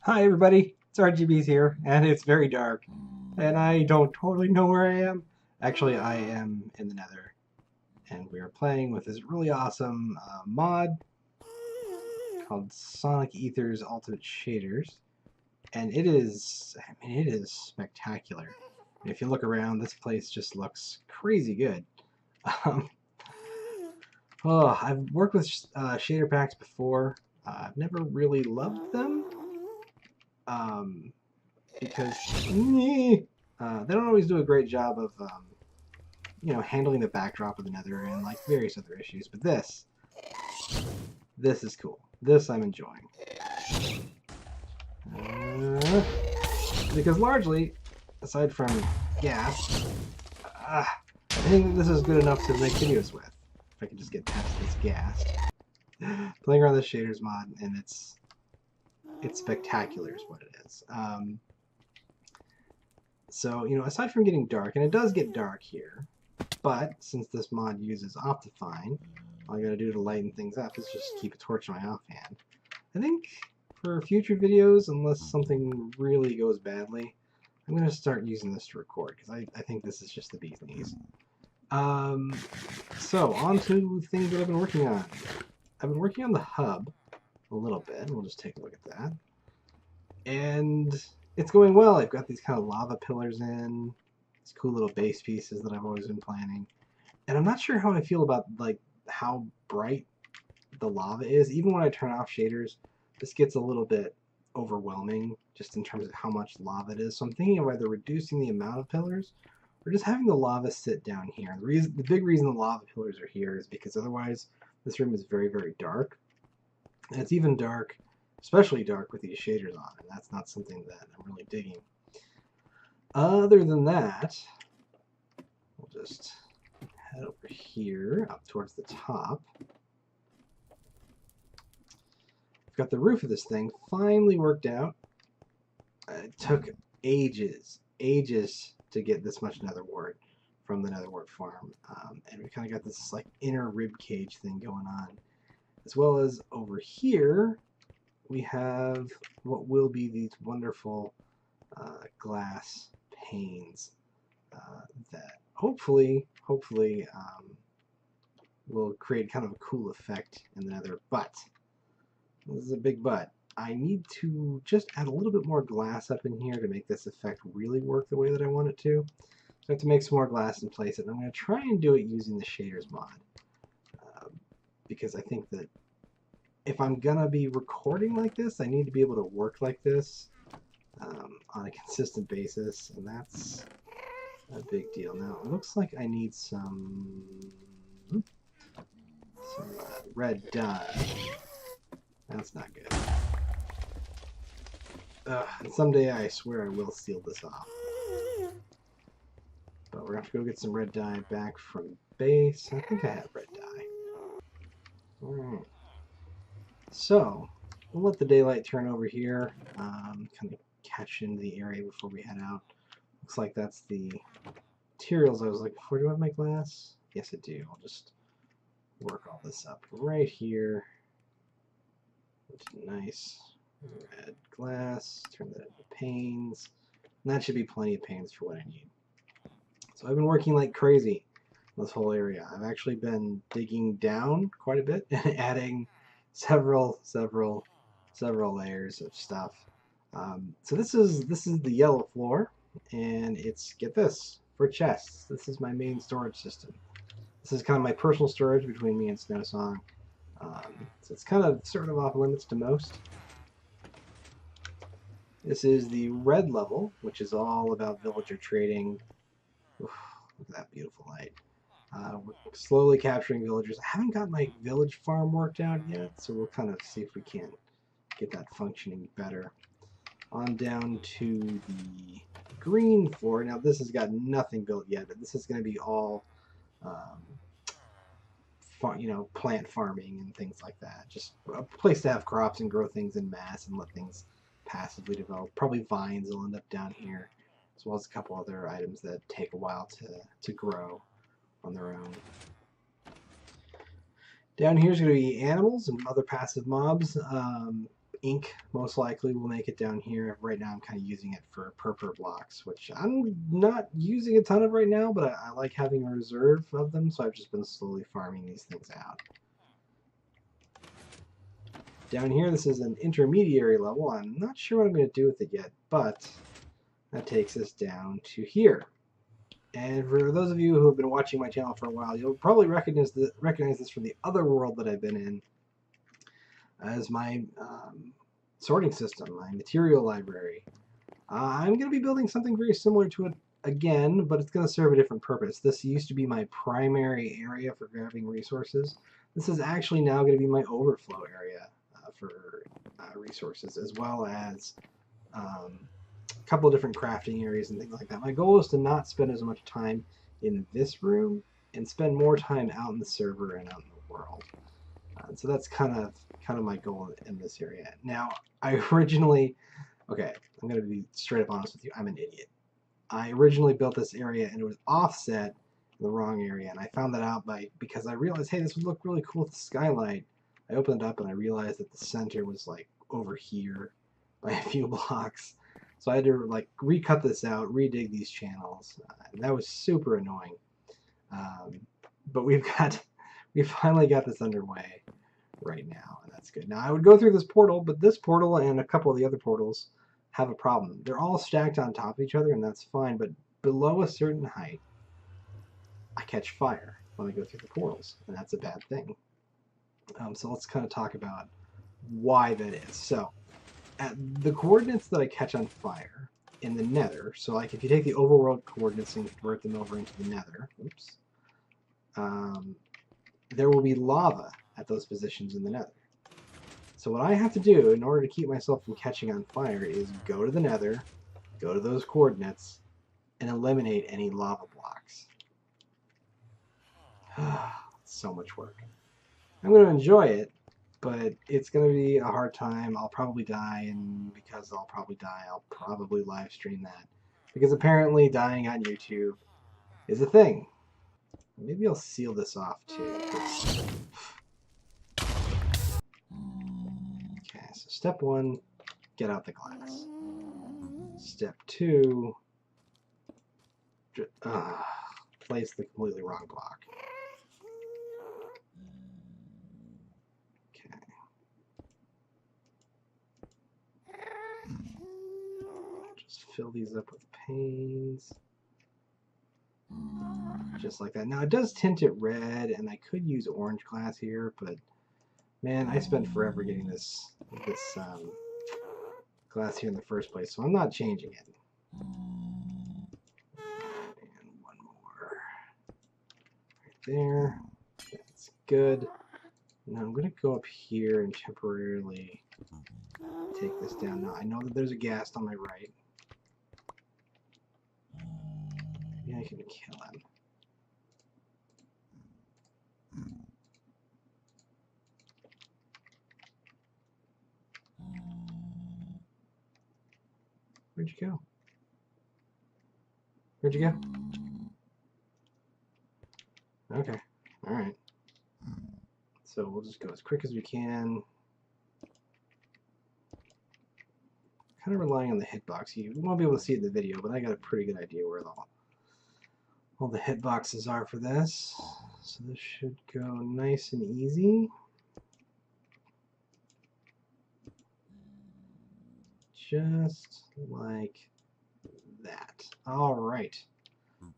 Hi everybody, it's RGBs here, and it's very dark, and I don't totally know where I am. Actually, I am in the Nether, and we are playing with this really awesome mod called Sonic Ether's Ultimate Shaders, and it is spectacular. And if you look around, this place just looks crazy good. Um, I've worked with shader packs before. I've never really loved them. Um, because they don't always do a great job of handling the backdrop of the Nether and like various other issues. But this is cool. This I'm enjoying because largely, aside from gas, I think this is good enough to make videos with. If I can just get past this gas, playing around the shaders mod, and it's spectacular is what it is. So aside from getting dark, and it does get dark here. But since this mod uses Optifine, all I gotta do to lighten things up is just keep a torch in my offhand. I think for future videos, unless something really goes badly, I'm gonna start using this to record because I think this is just the bee's knees. So on to things that I've been working on. I've been working on the hub a little bit. We'll just take a look at that. And it's going well. I've got these kind of lava pillars in, these cool little base pieces that I've always been planning. And I'm not sure how I feel about like how bright the lava is. Even when I turn off shaders, this gets a little bit overwhelming just in terms of how much lava it is. So I'm thinking of either reducing the amount of pillars or just having the lava sit down here. The big reason the lava pillars are here is because otherwise this room is very, very dark. And it's even dark, especially dark with these shaders on, and that's not something that I'm really digging. Other than that, we'll just head over here up towards the top. I've got the roof of this thing finally worked out. It took ages to get this much nether wart from the nether wart farm, and we kind of got this like inner rib cage thing going on, as well as over here we have what will be these wonderful glass panes that hopefully will create kind of a cool effect in the nether. But this is a big but. I need to just add a little bit more glass up in here to make this effect really work the way that I want it to. So I have to make some more glass and place it. And I'm going to try and do it using the shaders mod. Because I think that if I'm going to be recording like this, I need to be able to work like this on a consistent basis. And that's a big deal. Now, it looks like I need some red dye. That's not good. And someday I swear I will seal this off. But we're going to have to go get some red dye back from base. I think I have red dye. Alright. So, we'll let the daylight turn over here. Kind of catch into the area before we head out. Looks like that's the materials I was looking for. Do I have my glass? Yes, I do. I'll just work all this up right here. Nice red glass. Turn that into panes. And that should be plenty of panes for what I need. So I've been working like crazy in this whole area. I've actually been digging down quite a bit and adding several layers of stuff. So this is the yellow floor, and it's, get this, for chests. This is my main storage system. This is kind of my personal storage between me and Snowsong. So it's kind of sort of off limits to most. This is the red level, which is all about villager trading. Oof, look at that beautiful light. We're slowly capturing villagers. I haven't got my village farm worked out yet, so we'll kind of see if we can get that functioning better. On down to the green floor. Now this has got nothing built yet, but this is going to be all plant farming and things like that. Just a place to have crops and grow things in mass and let things passively develop. Probably vines will end up down here, as well as a couple other items that take a while to grow on their own. Down here is going to be animals and other passive mobs. ink most likely will make it down here. Right now I'm kind of using it for purple blocks, which I'm not using a ton of right now, but I like having a reserve of them, so I've just been slowly farming these things out. Down here, this is an intermediary level. I'm not sure what I'm going to do with it yet, but that takes us down to here. And for those of you who have been watching my channel for a while, you'll probably recognize this from the other world that I've been in as my sorting system, my material library. I'm going to be building something very similar to it again, but it's going to serve a different purpose. This used to be my primary area for grabbing resources. This is actually now going to be my overflow area for resources, as well as a couple of different crafting areas and things like that. My goal is to not spend as much time in this room and spend more time out in the server and out in the world. So that's kind of my goal in this area. Now, I originally, okay, I'm going to be straight up honest with you. I'm an idiot. I originally built this area and it was offset in the wrong area, and I found that out because I realized, hey, this would look really cool with the skylight. I opened it up and I realized that the center was like over here by a few blocks. So I had to like recut this out, redig these channels. And that was super annoying. But we finally got this underway right now, and that's good. Now I would go through this portal, but this portal and a couple of the other portals have a problem. They're all stacked on top of each other, and that's fine, but below a certain height, I catch fire when I go through the portals, and that's a bad thing. So let's kind of talk about why that is. So at the coordinates that I catch on fire in the nether, so like if you take the overworld coordinates and convert them over into the nether, oops, there will be lava at those positions in the nether. So what I have to do in order to keep myself from catching on fire is go to the nether, go to those coordinates, and eliminate any lava blocks. So much work. I'm going to enjoy it, but it's going to be a hard time. I'll probably die, and because I'll probably die, I'll probably live stream that. Because apparently dying on YouTube is a thing. Maybe I'll seal this off too. Okay, so step 1, get out the glass. Step 2, place the completely wrong block. Okay. Just fill these up with panes. Just like that. Now it does tint it red, and I could use orange glass here, but man, I spent forever getting this glass here in the first place, so I'm not changing it. And one more right there. That's good. Now I'm going to go up here and temporarily take this down. Now I know that there's a ghast on my right. Maybe I can kill him. Where'd you go? Where'd you go? Okay. Alright. So we'll just go as quick as we can. Kind of relying on the hitbox. You won't be able to see it in the video, but I got a pretty good idea where all the hitboxes are for this. So this should go nice and easy. Just like that. All right.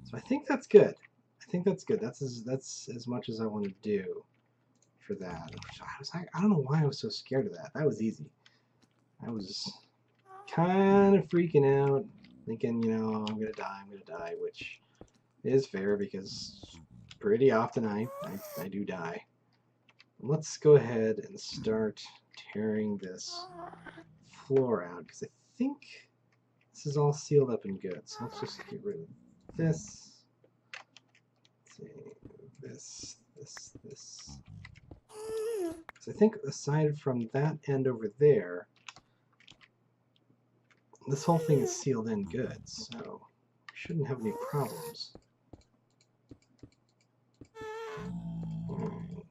So I think that's good. I think that's good. That's as much as I want to do for that. I don't know why I was so scared of that. That was easy. I was kind of freaking out, thinking, you know, I'm gonna die, which is fair because pretty often I do die. Let's go ahead and start tearing this floor out, because I think this is all sealed up and good. So let's just get rid of this. Let's see, this. So I think aside from that end over there, this whole thing is sealed in good, so we shouldn't have any problems. Alright.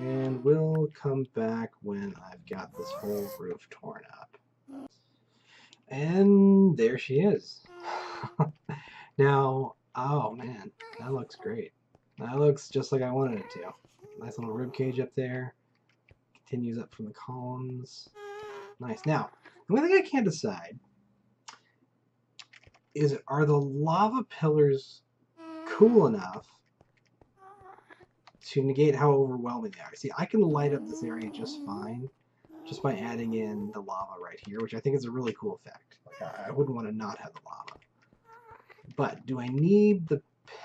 And we'll will come back when I've got this whole roof torn up. And there she is. Now, oh man, that looks great. That looks just like I wanted it to. Nice little rib cage up there. Continues up from the columns. Nice. Now, the only thing I can't decide is, are the lava pillars cool enough to negate how overwhelming they are? See, I can light up this area just fine just by adding in the lava right here, which I think is a really cool effect. Like, I wouldn't want to not have the lava. But do I need the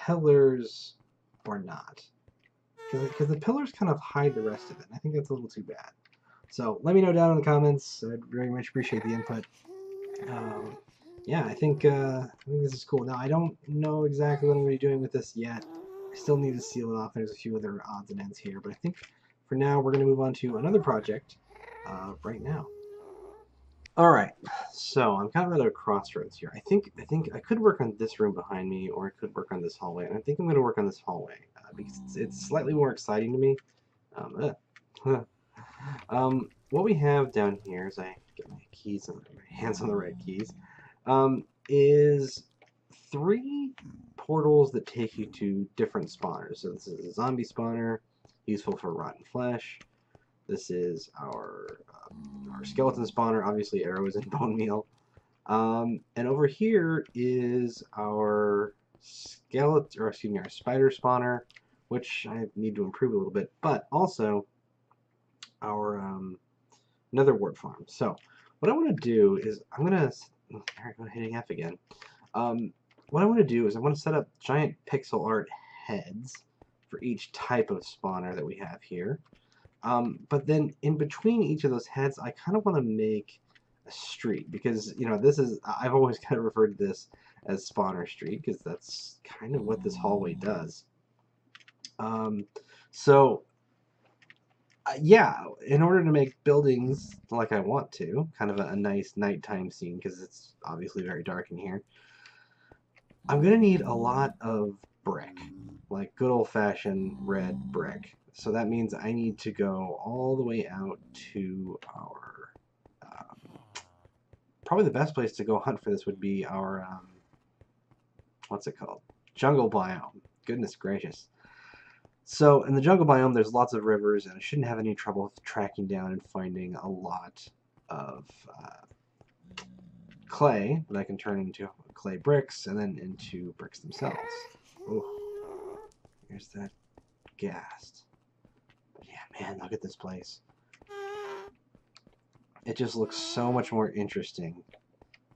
pillars or not? Because the pillars kind of hide the rest of it. I think that's a little too bad. So let me know down in the comments. I'd very much appreciate the input. Yeah, I think this is cool. Now, I don't know exactly what I'm going to be doing with this yet. I still need to seal it off. There's a few other odds and ends here. But I think for now, we're going to move on to another project right now. All right, so I'm kind of at a crossroads here. I think I could work on this room behind me, or I could work on this hallway. And I think I'm going to work on this hallway because it's slightly more exciting to me. What we have down here, as I get my keys and my hands on the right keys, is 3 portals that take you to different spawners. So this is a zombie spawner, useful for rotten flesh. This is our skeleton spawner, obviously arrows and bone meal. And over here is our our spider spawner, which I need to improve a little bit, but also our nether wart farm. So what I want to do is I'm gonna hitting F again. What I want to do is I want to set up giant pixel art heads for each type of spawner that we have here. But then in between each of those heads, I kind of want to make a street, because, you know, I've always kind of referred to this as spawner street, because that's kind of what this hallway does. Yeah, in order to make buildings like I want to, kind of a nice nighttime scene, because it's obviously very dark in here, I'm going to need a lot of brick, like good old-fashioned red brick. So that means I need to go all the way out to our... probably the best place to go hunt for this would be our... what's it called? Jungle biome. Goodness gracious. So in the jungle biome, there's lots of rivers, and I shouldn't have any trouble tracking down and finding a lot of clay that I can turn into clay bricks and then into bricks themselves. Ooh, here's that ghast. Yeah, man, look at this place. It just looks so much more interesting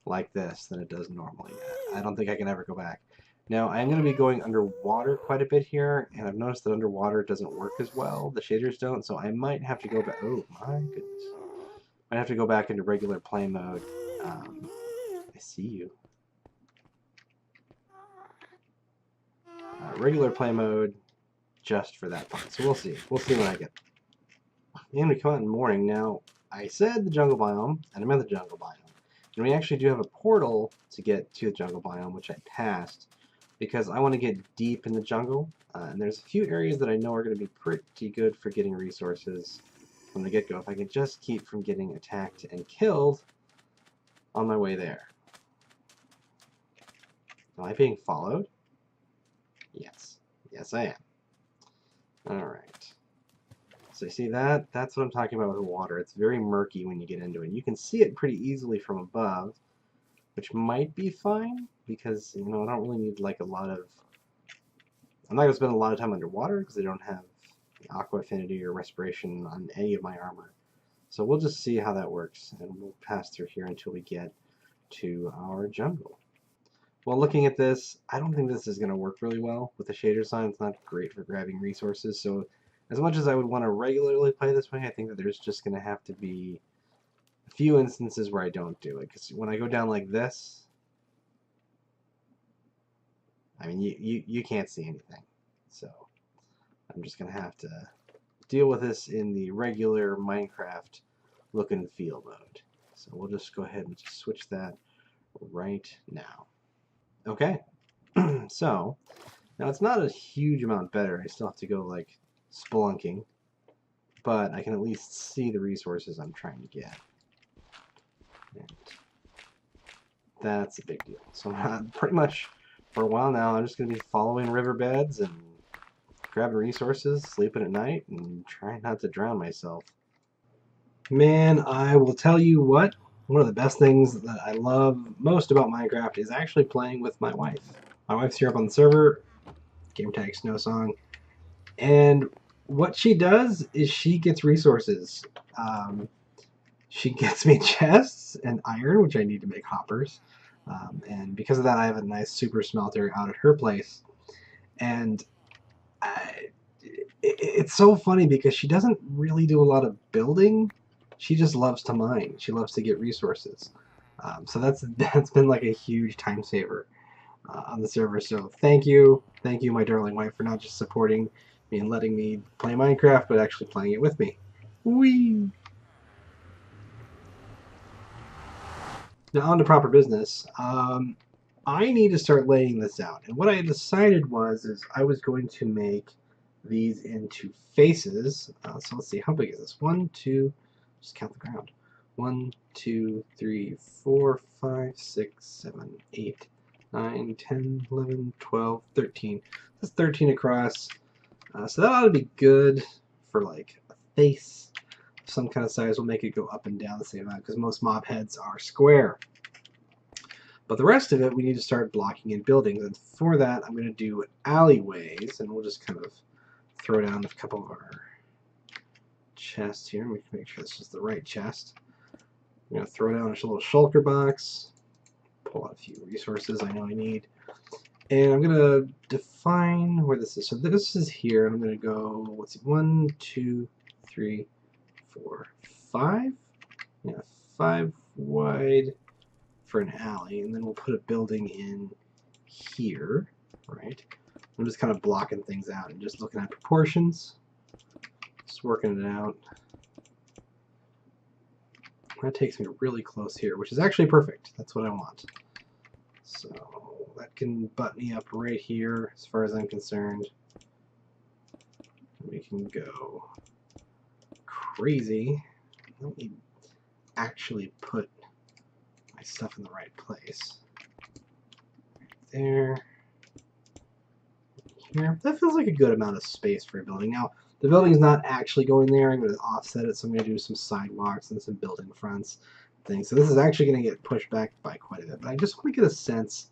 like this than it does normally. I don't think I can ever go back. Now, I'm going to be going underwater quite a bit here, and I've noticed that underwater doesn't work as well. The shaders don't, so I might have to go back. Oh, my goodness. I have to go back into regular play mode. I see you. Regular play mode just for that part. So we'll see. We'll see when I get. And we come out in the morning. Now, I said the jungle biome, and I'm in the jungle biome. And we actually do have a portal to get to the jungle biome, which I passed, because I want to get deep in the jungle. And there's a few areas that I know are going to be pretty good for getting resources from the get-go. If I can just keep from getting attacked and killed on my way there. Am I being followed? Yes. Yes, I am. Alright. So you see that? That's what I'm talking about with the water. It's very murky when you get into it. You can see it pretty easily from above, which might be fine, because, you know, I don't really need, like, a lot of... I'm not going to spend a lot of time underwater, because I don't have aqua affinity or respiration on any of my armor. So we'll just see how that works, and we'll pass through here until we get to our jungle. Well, looking at this, I don't think this is going to work really well with the shader sign. It's not great for grabbing resources, so as much as I would want to regularly play this way, I think that there's just going to have to be a few instances where I don't do it. Because when I go down like this, I mean, you can't see anything. So I'm just going to have to deal with this in the regular Minecraft look and feel mode. So we'll just go ahead and just switch that right now. Okay, so now it's not a huge amount better. I still have to go like spelunking, but I can at least see the resources I'm trying to get. And that's a big deal. So pretty much for a while now, I'm just going to be following riverbeds and grabbing resources, sleeping at night, and trying not to drown myself. Man, I will tell you what, one of the best things that I love most about Minecraft is actually playing with my wife. My wife's here up on the server, gamertag Snow Song, and what she does is she gets resources. She gets me chests and iron, which I need to make hoppers. And because of that, I have a nice super smelter out at her place. And it's so funny because she doesn't really do a lot of building. She just loves to mine. She loves to get resources. So that's been like a huge time saver on the server. So thank you, my darling wife, for not just supporting me and letting me play Minecraft, but actually playing it with me. Whee! Now on to proper business. I need to start laying this out. And what I decided is I was going to make these into faces. So let's see, how big is this? 1, 2, just count the ground. 1, 2, 3, 4, 5, 6, 7, 8, 9, 10, 11, 12, 13. That's 13 across. So that ought to be good for like a face. Some kind of size will make it go up and down the same amount because most mob heads are square. But the rest of it, we need to start blocking in buildings. And for that, I'm going to do alleyways. And we'll just kind of throw down a couple of our chests here. We can make sure this is the right chest. I'm going to throw down a little shulker box. Pull out a few resources I know I need. And I'm going to define where this is. So this is here. And I'm going to go, let's see, 1, 2, 3, 4, 5. Yeah, 5 wide for an alley, and then we'll put a building in here, right? I'm just kind of blocking things out and just looking at proportions, just working it out. That takes me really close here, which is actually perfect. That's what I want. So that can butt me up right here as far as I'm concerned. We can go crazy. Let me actually put my stuff in the right place. Right there. Here. That feels like a good amount of space for a building. Now, the building's not actually going there. I'm going to offset it, so I'm going to do some sidewalks and some building fronts things. So this is actually going to get pushed back by quite a bit. But I just want to get a sense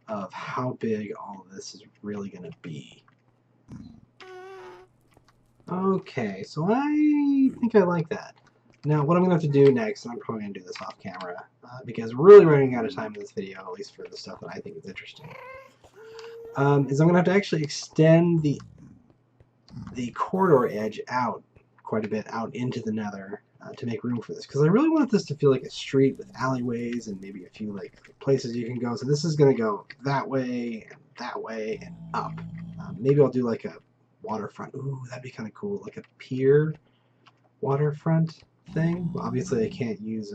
of how big all of this is really going to be. Okay, so I think I like that. Now, what I'm going to have to do next, and I'm probably going to do this off camera, because we're really running out of time in this video, at least for the stuff that I think is interesting, is I'm going to have to actually extend the corridor edge out quite a bit out into the nether to make room for this, because I really want this to feel like a street with alleyways and maybe a few like places you can go. So this is going to go that way and up. Maybe I'll do like a waterfront. Ooh, that'd be kind of cool, like a pier waterfront thing. Well, obviously I can't use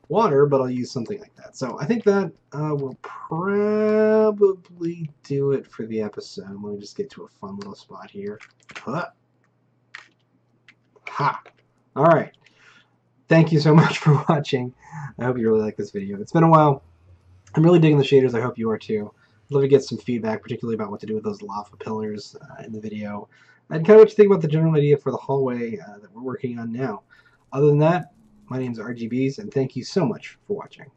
water, but I'll use something like that. So I think that will probably do it for the episode. Let me just get to a fun little spot here. Ha! Alright. Thank you so much for watching. I hope you really like this video. It's been a while. I'm really digging the shaders. I hope you are too. I'd love to get some feedback, particularly about what to do with those lava pillars in the video. And kind of what you think about the general idea for the hallway that we're working on now. Other than that, my name is RGBs, and thank you so much for watching.